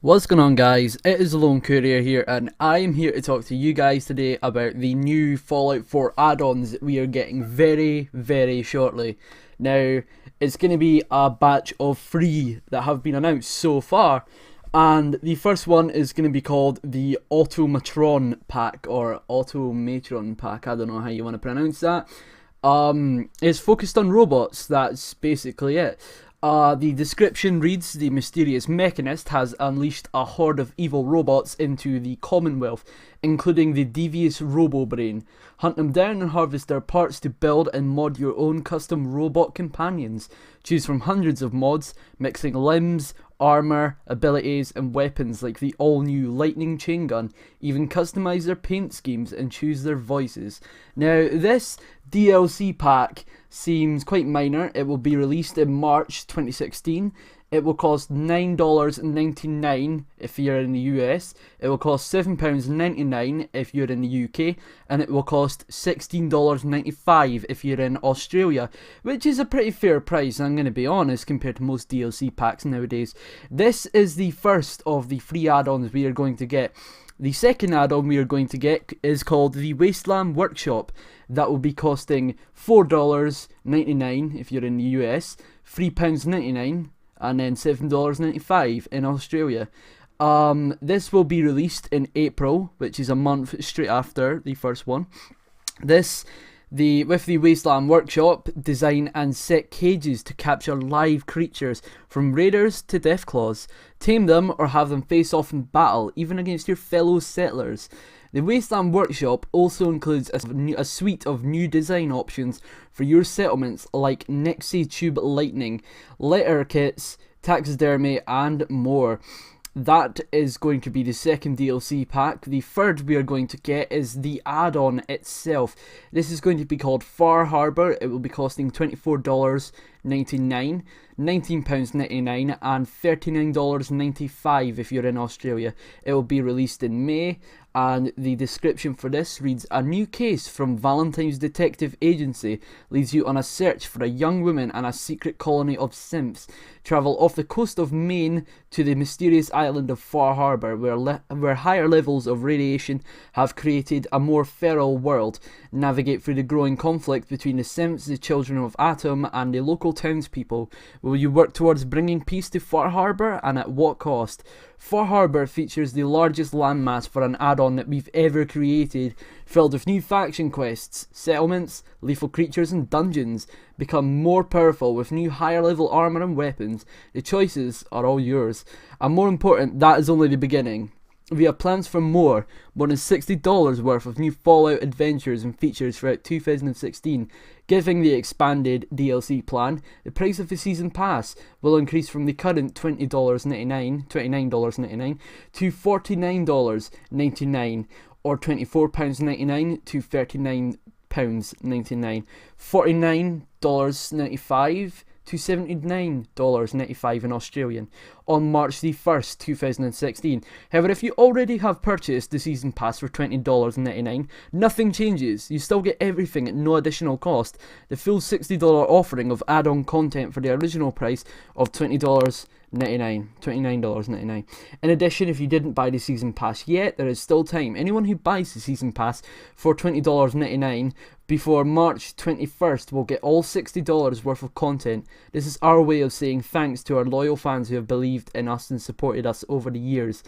What's going on, guys? It is the Lone Courier here, and I am here to talk to you guys today about the new Fallout 4 add-ons that we are getting very shortly. Now, it's going to be a batch of 3 that have been announced so far, and the first one is going to be called the Automatron pack, or Automatron pack, I don't know how you want to pronounce that. It's focused on robots, that's basically it. The description reads, the mysterious mechanist has unleashed a horde of evil robots into the Commonwealth, including the devious Robo-Brain. Hunt them down and harvest their parts to build and mod your own custom robot companions. Choose from hundreds of mods, mixing limbs, armor, abilities, and weapons like the all-new lightning chain gun. Even customize their paint schemes and choose their voices. Now, this DLC pack seems quite minor. It will be released in March 2016. It will cost $9.99 if you're in the US. It will cost £7.99 if you're in the UK, and it will cost $16.95 if you're in Australia, which is a pretty fair price, I'm going to be honest, compared to most DLC packs nowadays. This is the first of the free add-ons we are going to get. The second add-on we are going to get is called the Wasteland Workshop. That will be costing $4.99 if you're in the US, £3.99, and then $7.95 in Australia. This will be released in April, which is a month straight after the first one. With the Wasteland Workshop, design and set cages to capture live creatures, from raiders to Deathclaws. Tame them or have them face off in battle, even against your fellow settlers. The Wasteland Workshop also includes a suite of new design options for your settlements, like Nexi Tube Lightning, letter kits, taxidermy, and more. That is going to be the second DLC pack. The third we are going to get is the add-on itself. This is going to be called Far Harbour. It will be costing $24.99, £19.99, and $39.95 if you're in Australia. It will be released in May, and the description for this reads, a new case from Valentine's Detective Agency leads you on a search for a young woman and a secret colony of simps. Travel off the coast of Maine to the mysterious island of Far Harbour, where higher levels of radiation have created a more feral world. Navigate through the growing conflict between the simps, the children of Atom, and the local townspeople. Will you work towards bringing peace to Far Harbour, and at what cost? Far Harbour features the largest landmass for an add-on that we've ever created, filled with new faction quests, settlements, lethal creatures, and dungeons. Become more powerful with new higher level armour and weapons. The choices are all yours. And more important, that is only the beginning. We have plans for more than $60 worth of new Fallout adventures and features throughout 2016. Giving the expanded DLC plan, the price of the season pass will increase from the current $29.99 to $49.99, or £24.99 to £39.99, $49.95 to $79.95 in Australian, on March the 1st, 2016. However, if you already have purchased the season pass for $20.99, nothing changes. You still get everything at no additional cost. The full $60 offering of add-on content for the original price of $29.99. In addition, if you didn't buy the season pass yet, there is still time. Anyone who buys the season pass for $20.99 before March 21st will get all $60 worth of content. This is our way of saying thanks to our loyal fans who have believed in us and supported us over the years.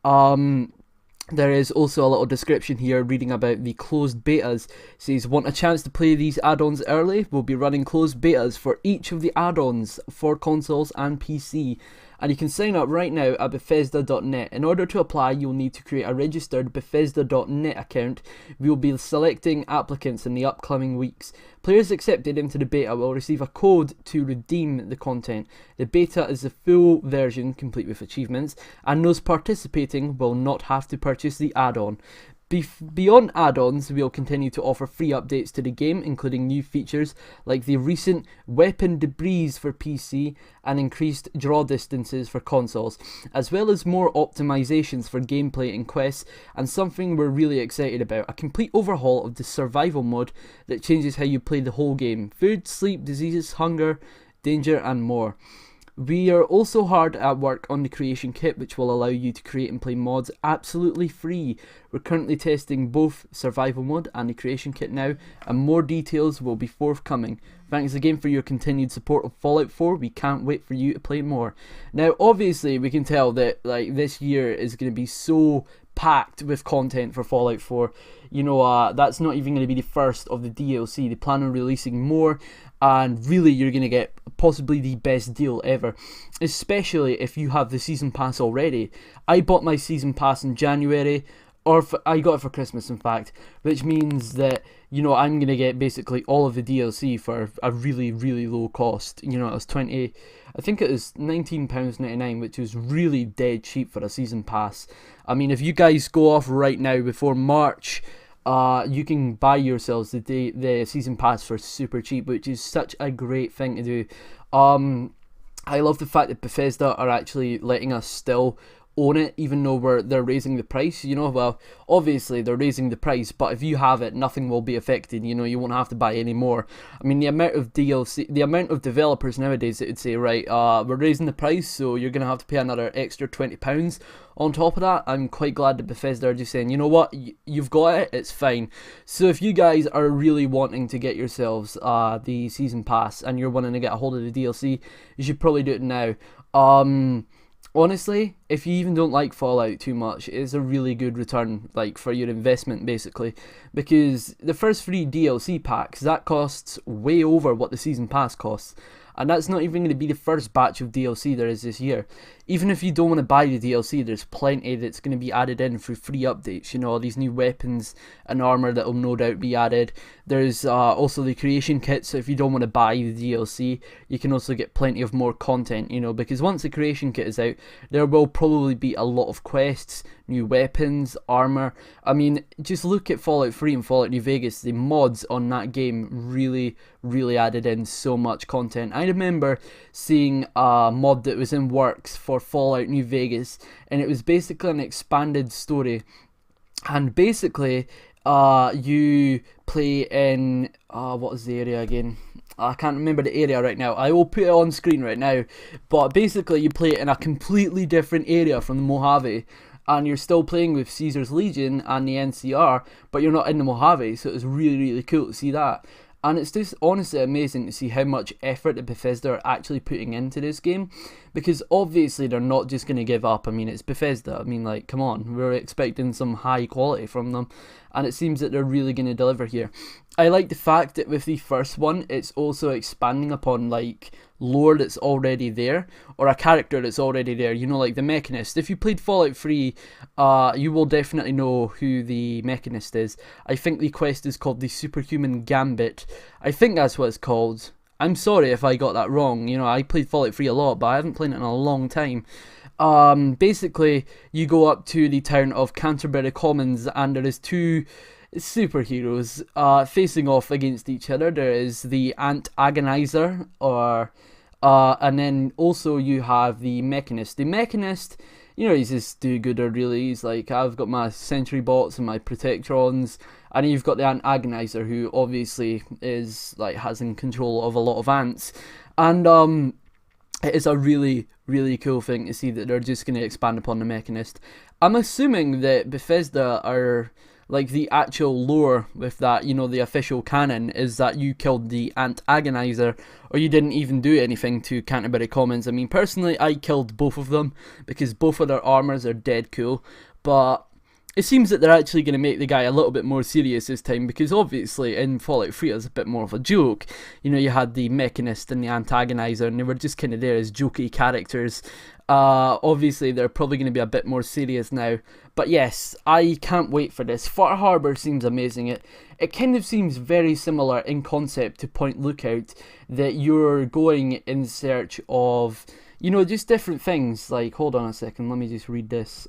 There is also a little description here reading about the closed betas. It says, want a chance to play these add-ons early? We'll be running closed betas for each of the add-ons for consoles and PC. And you can sign up right now at Bethesda.net. In order to apply, you'll need to create a registered Bethesda.net account. We will be selecting applicants in the upcoming weeks. Players accepted into the beta will receive a code to redeem the content. The beta is the full version, complete with achievements, and those participating will not have to purchase the add-on. Beyond add-ons, we'll continue to offer free updates to the game, including new features like the recent weapon debris for PC and increased draw distances for consoles, as well as more optimizations for gameplay and quests, and something we're really excited about, a complete overhaul of the survival mode that changes how you play the whole game. Food, sleep, diseases, hunger, danger, and more. We are also hard at work on the creation kit, which will allow you to create and play mods absolutely free. We're currently testing both survival mode and the creation kit now, and more details will be forthcoming. Thanks again for your continued support of Fallout 4. We can't wait for you to play more. Now, obviously, we can tell that like this year is going to be so packed with content for Fallout 4. You know, that's not even going to be the first of the DLC. They plan on releasing more, and really you're going to get possibly the best deal ever, especially if you have the season pass already. I bought my season pass in January, or I got it for Christmas in fact, which means that, you know, I'm going to get basically all of the DLC for a really, really low cost. You know, it was I think it was £19.99, which was really dead cheap for a season pass. I mean, if you guys go off right now before March, you can buy yourselves the season pass for super cheap, which is such a great thing to do. I love the fact that Bethesda are actually letting us still own it, even though they're raising the price. You know, well, obviously they're raising the price, but if you have it, nothing will be affected. You know, you won't have to buy any more. I mean, the amount of DLC, the amount of developers nowadays that would say, right, we're raising the price, so you're gonna have to pay another extra £20 on top of that. I'm quite glad that Bethesda are just saying, you know what, you've got it, it's fine. So if you guys are really wanting to get yourselves the season pass and you're wanting to get a hold of the DLC, you should probably do it now. Honestly, if you even don't like Fallout too much, it's a really good return, like, for your investment, basically, because the first 3 DLC packs, that costs way over what the season pass costs, and that's not even going to be the first batch of DLC there is this year. Even if you don't want to buy the DLC, there's plenty that's going to be added in through free updates. You know, all these new weapons and armor that will no doubt be added. There's also the creation kit, so if you don't want to buy the DLC, you can also get plenty of more content, you know, because once the creation kit is out, there will probably be a lot of quests, new weapons, armor. I mean, just look at Fallout 3 and Fallout New Vegas. The mods on that game really, really added in so much content. I remember seeing a mod that was in works for Fallout New Vegas, and it was basically an expanded story, and basically you play in what is the area again? I can't remember the area right now. I will put it on screen right now, but basically you play in a completely different area from the Mojave, and you're still playing with Caesar's Legion and the NCR, but you're not in the Mojave, so it's really, really cool to see that. And it's just honestly amazing to see how much effort that Bethesda are actually putting into this game, because obviously they're not just going to give up. I mean, it's Bethesda. I mean, like, come on, we're expecting some high quality from them, and it seems that they're really going to deliver here. I like the fact that with the first one, it's also expanding upon, like, lore that's already there, or a character that's already there, you know, like the Mechanist. If you played Fallout 3, you will definitely know who the Mechanist is. I think the quest is called the Superhuman Gambit. I think that's what it's called. I'm sorry if I got that wrong. You know, I played Fallout 3 a lot, but I haven't played it in a long time. Basically, you go up to the town of Canterbury Commons, and there is 2 superheroes facing off against each other. There is the Ant Agonizer, and then also you have the Mechanist. The Mechanist, you know, he's this do-gooder really. He's like, I've got my sentry bots and my protectrons, and you've got the Ant Agonizer, who obviously is like has in control of a lot of ants, and it is a really, really cool thing to see that they're just going to expand upon the Mechanist. I'm assuming that Bethesda are, like, the actual lore with that, you know, the official canon is that you killed the Ant Agonizer, or you didn't even do anything to Canterbury Commons. I mean, personally, I killed both of them, because both of their armors are dead cool, but it seems that they're actually going to make the guy a little bit more serious this time, because obviously in Fallout 3 it was a bit more of a joke. You know, you had the Mechanist and the Antagonizer, and they were just kind of there as jokey characters. Obviously they're probably going to be a bit more serious now, but yes, I can't wait for this. Far Harbor seems amazing. It kind of seems very similar in concept to Point Lookout, that you're going in search of, you know, just different things. Like, hold on a second, let me just read this.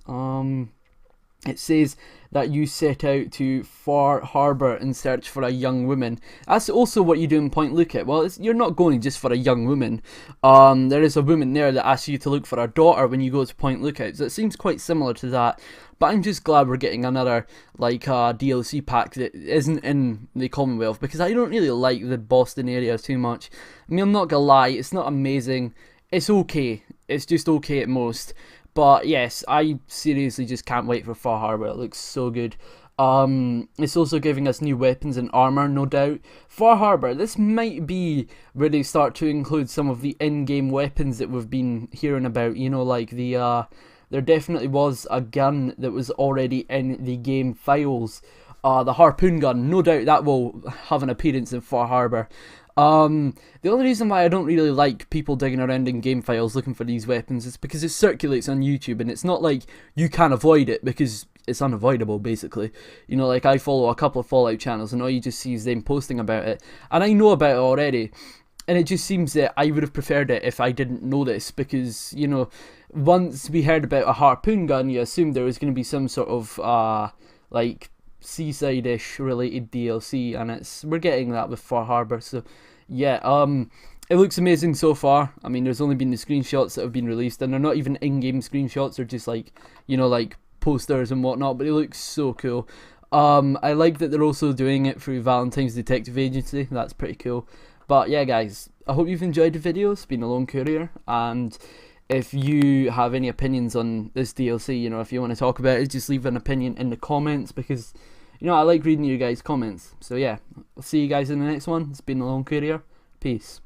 It says that you set out to Far Harbor in search for a young woman. That's also what you do in Point Lookout. Well, you're not going just for a young woman. There is a woman there that asks you to look for her daughter when you go to Point Lookout. So it seems quite similar to that. But I'm just glad we're getting another, like, DLC pack that isn't in the Commonwealth, because I don't really like the Boston area too much. I mean, I'm not gonna lie, it's not amazing. it's okay. It's just okay at most. But yes, I seriously just can't wait for Far Harbor. It looks so good. It's also giving us new weapons and armor, no doubt. Far Harbor, this might be where they start to include some of the in-game weapons that we've been hearing about. You know, like there definitely was a gun that was already in the game files. The harpoon gun, no doubt that will have an appearance in Far Harbor. The only reason why I don't really like people digging around in game files looking for these weapons is because it circulates on YouTube, and it's not like you can avoid it because it's unavoidable, basically. You know, like I follow a couple of Fallout channels, and all you just see is them posting about it, and I know about it already. And it just seems that I would have preferred it if I didn't know this, because, you know, once we heard about a harpoon gun, you assumed there was going to be some sort of, like, seaside-ish related DLC, and we're getting that with Far Harbor. So yeah, it looks amazing so far. I mean, there's only been the screenshots that have been released, and they're not even in-game screenshots. They're just like, you know, like posters and whatnot, but it looks so cool. I like that they're also doing it through Valentine's Detective Agency. That's pretty cool. But yeah, guys, I hope you've enjoyed the video. It's been a lone courier, and if you have any opinions on this DLC, you know, if you want to talk about it, just leave an opinion in the comments, because, you know, I like reading your guys' comments. So yeah, I'll see you guys in the next one. It's been a lone courier. Peace.